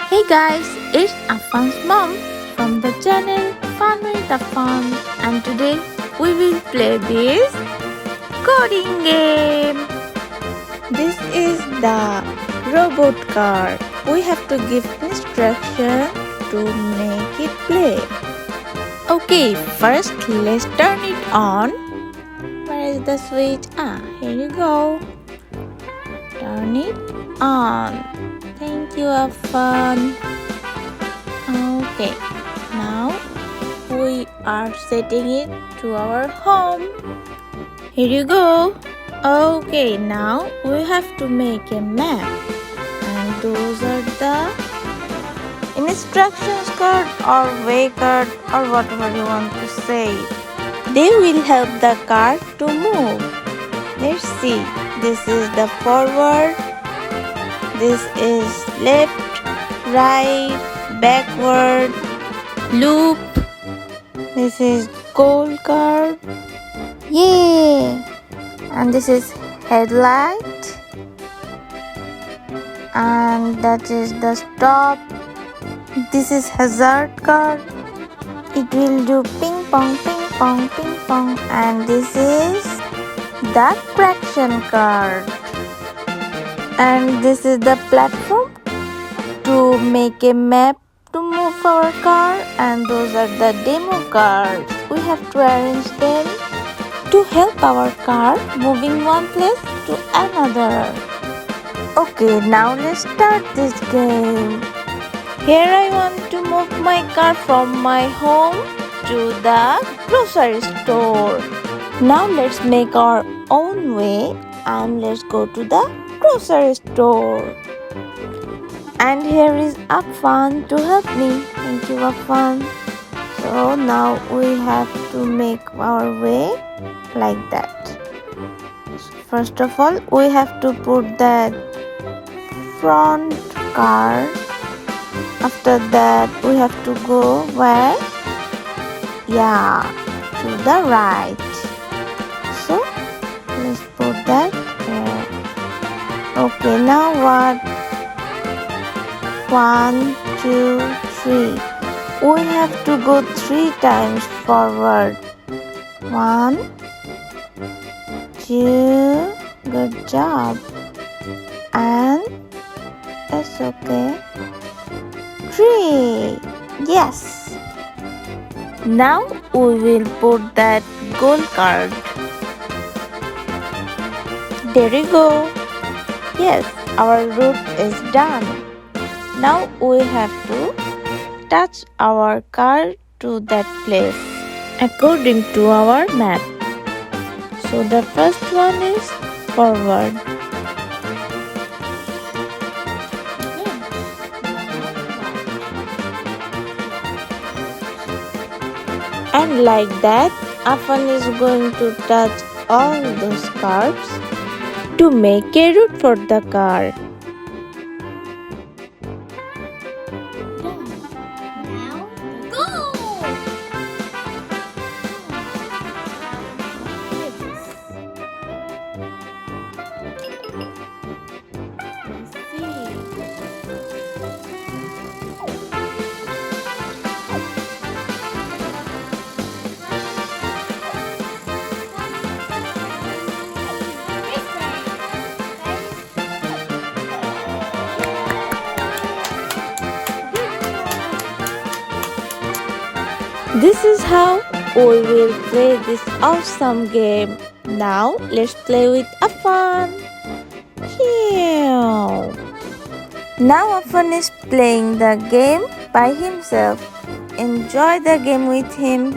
Hey guys, it's Afan's mom from the channel Fun with Afan, and today we will play this coding game. This is the robot car. We have to give instruction to make it play. Okay, first let's turn it on. Where is the switch? Here you go. Turn it on. Thank you, Afan. Okay, now we are setting it to our home. Here you go. Okay, now we have to make a map, and those are the instructions card or way card or whatever you want to say. They will help the car to move. Let's see. This is the forward. This is left, right, backward, loop. This is goal card. Yay! And this is headlight. And that is the stop. This is hazard card. It will do ping pong, ping pong, ping pong. And this is the traction card. And this is the platform to make a map to move our car, and those are the demo cards. We have to arrange them to help our car moving one place to another. Okay, now let's start this game. Here I want to move my car from my home to the grocery store. Now let's make our own way and let's go to the grocery store. And here is Afan to help me. Thank you, Afan. So now we have to make our way like that. First of all, we have to put that front car. After that, we have to go where? Yeah, to the right. So let's put that here. Okay, now what? 1, 2, 3. We have to go 3 times forward. 1, 2. Good job. And that's okay. 3. Yes. Now we will put that goal card. There you go. Yes, our route is done. Now we have to touch our car to that place according to our map. So the first one is forward. And like that, Afan is going to touch all those cars to make a route for the car. This is how we will play this awesome game. Now let's play with Afan. Now Afan is playing the game by himself. Enjoy the game with him.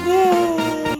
Yay!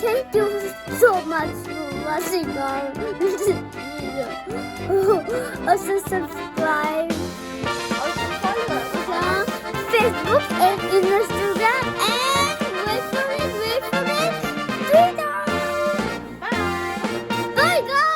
Thank you so much for watching our video. Also subscribe. Also follow us on Facebook and Instagram and wait for it, Twitter. Bye. Bye guys.